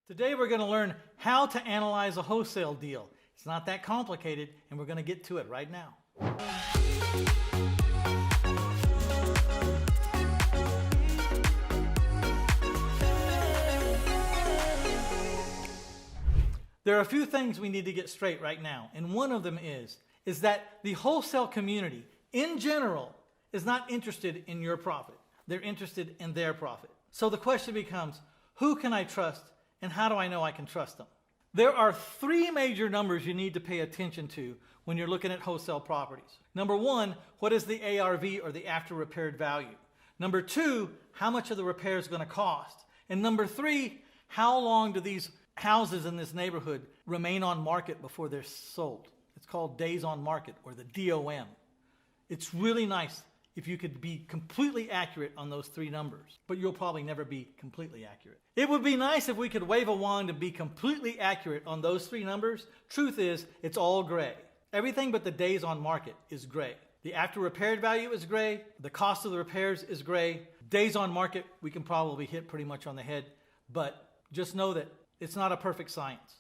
Today we're going to learn how to analyze a wholesale deal. It's not that complicated, and we're going to get to it right now. There are a few things we need to get straight right now, and one of them is that the wholesale community in general is not interested in your profit. They're interested in their profit. So the question becomes, who can I trust, and how do I know I can trust them? There are three major numbers you need to pay attention to when you're looking at wholesale properties. Number one, what is the ARV, or the after repaired value? Number two, how much are the repairs going to cost? And number three, how long do these houses in this neighborhood remain on market before they're sold? It's called days on market, or the DOM. It's really nice if you could be completely accurate on those three numbers, but you'll probably never be completely accurate. It would be nice if we could wave a wand and be completely accurate on those three numbers. Truth is, it's all gray. Everything but the days on market is gray. The after repaired value is gray. The cost of the repairs is gray. Days on market, we can probably hit pretty much on the head, but just know that it's not a perfect science.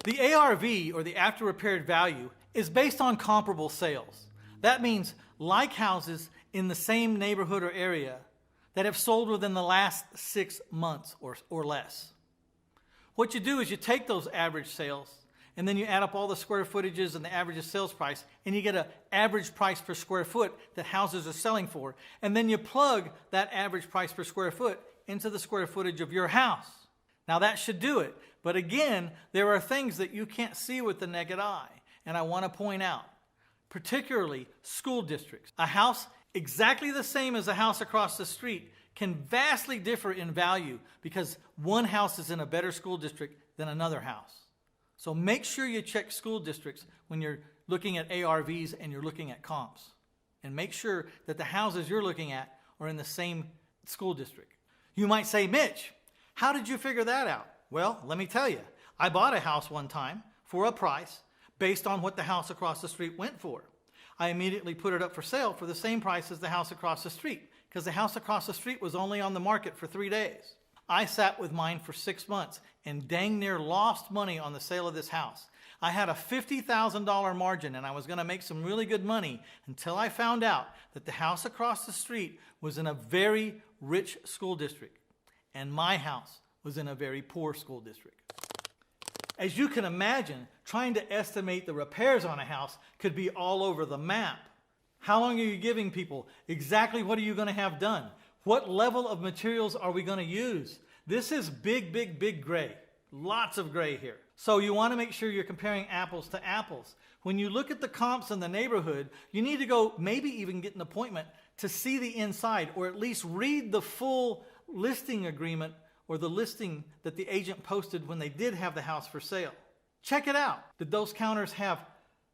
The ARV, or the after repaired value, is based on comparable sales. That means like houses in the same neighborhood or area that have sold within the last 6 months or less. What you do is you take those average sales, and then you add up all the square footages and the average sales price, and you get an average price per square foot that houses are selling for. And then you plug that average price per square foot into the square footage of your house. Now that should do it. But again, there are things that you can't see with the naked eye, and I want to point out, particularly school districts. A house exactly the same as a house across the street can vastly differ in value because one house is in a better school district than another house. So make sure you check school districts when you're looking at ARVs and you're looking at comps. And make sure that the houses you're looking at are in the same school district. You might say, Mitch, how did you figure that out? Well, let me tell you. I bought a house one time for a price based on what the house across the street went for. I immediately put it up for sale for the same price as the house across the street, because the house across the street was only on the market for 3 days. I sat with mine for 6 months and dang near lost money on the sale of this house. I had a $50,000 margin, and I was going to make some really good money until I found out that the house across the street was in a very rich school district, and my house was in a very poor school district. As you can imagine, trying to estimate the repairs on a house could be all over the map. How long are you giving people? Exactly what are you going to have done? What level of materials are we going to use? This is big gray. Lots of gray here. So you want to make sure you're comparing apples to apples. When you look at the comps in the neighborhood, you need to go maybe even get an appointment to see the inside, or at least read the full listing agreement or the listing that the agent posted when they did have the house for sale. Check it out. Did those counters have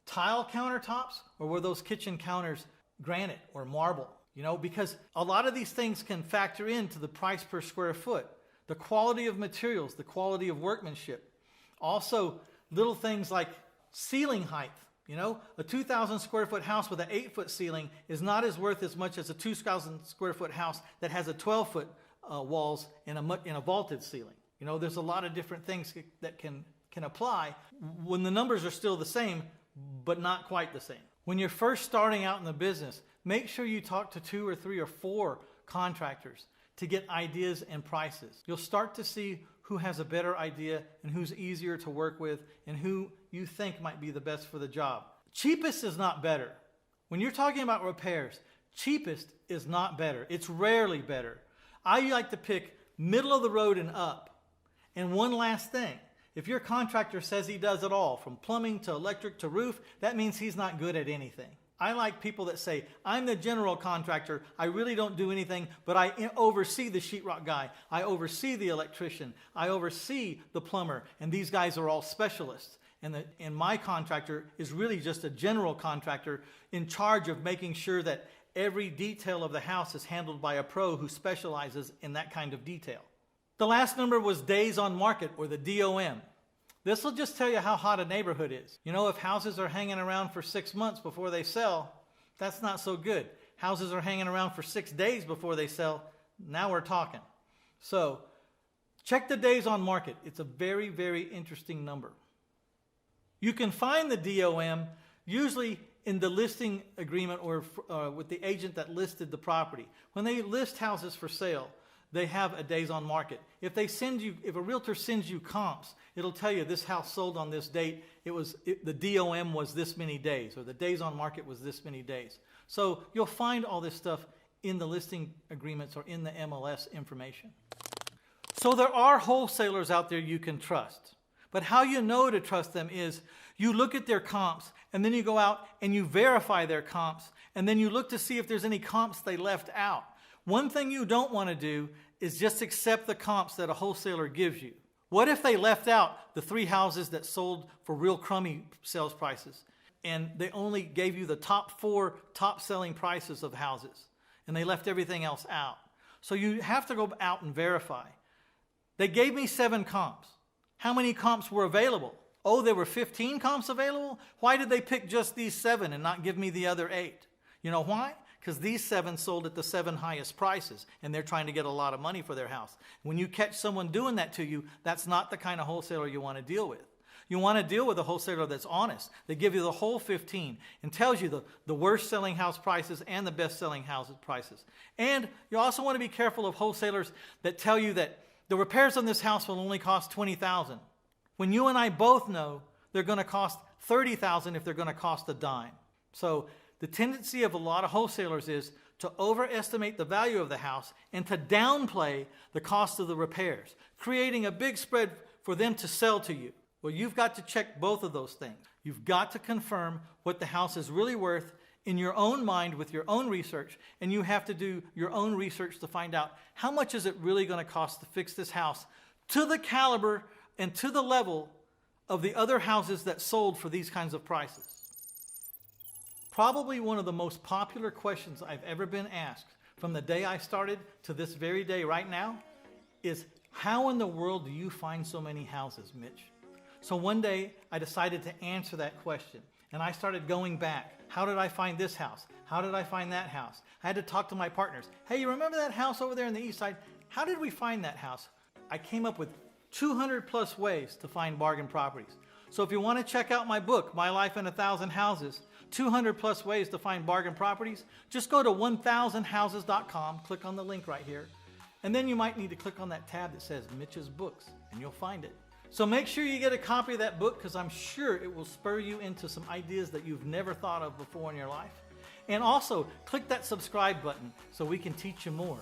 tile countertops, or were those kitchen counters granite or marble? You know, because a lot of these things can factor into the price per square foot, the quality of materials, the quality of workmanship. Also, little things like ceiling height. You know, a 2,000 square foot house with an 8-foot ceiling is not as worth as much as a 2,000 square foot house that has a 12-foot walls in a vaulted ceiling. You know, there's a lot of different things that can apply when the numbers are still the same, but not quite the same. When you're first starting out in the business, make sure you talk to 2 or 3 or 4 contractors to get ideas and prices. You'll start to see who has a better idea and who's easier to work with and who you think might be the best for the job. Cheapest is not better. When you're talking about repairs, cheapest is not better. It's rarely better. I like to pick middle of the road and up. And one last thing, if your contractor says he does it all, from plumbing to electric to roof, that means he's not good at anything. I like people that say, I'm the general contractor, I really don't do anything, but I oversee the sheetrock guy, I oversee the electrician, I oversee the plumber, and these guys are all specialists. And my contractor is really just a general contractor in charge of making sure that every detail of the house is handled by a pro who specializes in that kind of detail. The last number was days on market, or the DOM. This will just tell you how hot a neighborhood is. You know, if houses are hanging around for 6 months before they sell, that's not so good. Houses are hanging around for 6 days before they sell, now we're talking. So Check the days on market. It's a very, very interesting number. You can find the DOM usually in the listing agreement or with the agent that listed the property. When they list houses for sale, they have a days on market. If a realtor sends you comps, it'll tell you this house sold on this date. The DOM was this many days, or the days on market was this many days. So you'll find all this stuff in the listing agreements or in the MLS information. So there are wholesalers out there you can trust. But how you know to trust them is you look at their comps, and then you go out and you verify their comps, and then you look to see if there's any comps they left out. One thing you don't want to do is just accept the comps that a wholesaler gives you. What if they left out the 3 houses that sold for real crummy sales prices, and they only gave you the top 4 top selling prices of houses, and they left everything else out? So you have to go out and verify. They gave me 7 comps. How many comps were available? Oh, there were 15 comps available? Why did they pick just these 7 and not give me the other 8? You know why? Because these 7 sold at the 7 highest prices, and they're trying to get a lot of money for their house. When you catch someone doing that to you, that's not the kind of wholesaler you want to deal with. You want to deal with a wholesaler that's honest. They give you the whole 15 and tells you the worst selling house prices and the best selling house prices. And you also want to be careful of wholesalers that tell you that the repairs on this house will only cost $20,000. When you and I both know they're going to cost $30,000 if they're going to cost a dime. So the tendency of a lot of wholesalers is to overestimate the value of the house and to downplay the cost of the repairs, creating a big spread for them to sell to you. Well, you've got to check both of those things. You've got to confirm what the house is really worth in your own mind with your own research, and you have to do your own research to find out how much is it really going to cost to fix this house to the caliber and to the level of the other houses that sold for these kinds of prices. Probably one of the most popular questions I've ever been asked from the day I started to this very day right now is, how in the world do you find so many houses, Mitch? So one day I decided to answer that question, and I started going back. How did I find this house? How did I find that house? I had to talk to my partners. Hey, you remember that house over there on the east side? How did we find that house? I came up with 200 plus ways to find bargain properties. So if you want to check out my book, My Life in 1,000 Houses, 200 plus ways to find bargain properties, just go to 1000houses.com, click on the link right here, and then you might need to click on that tab that says Mitch's Books, and you'll find it. So make sure you get a copy of that book, because I'm sure it will spur you into some ideas that you've never thought of before in your life. And also, click that subscribe button so we can teach you more.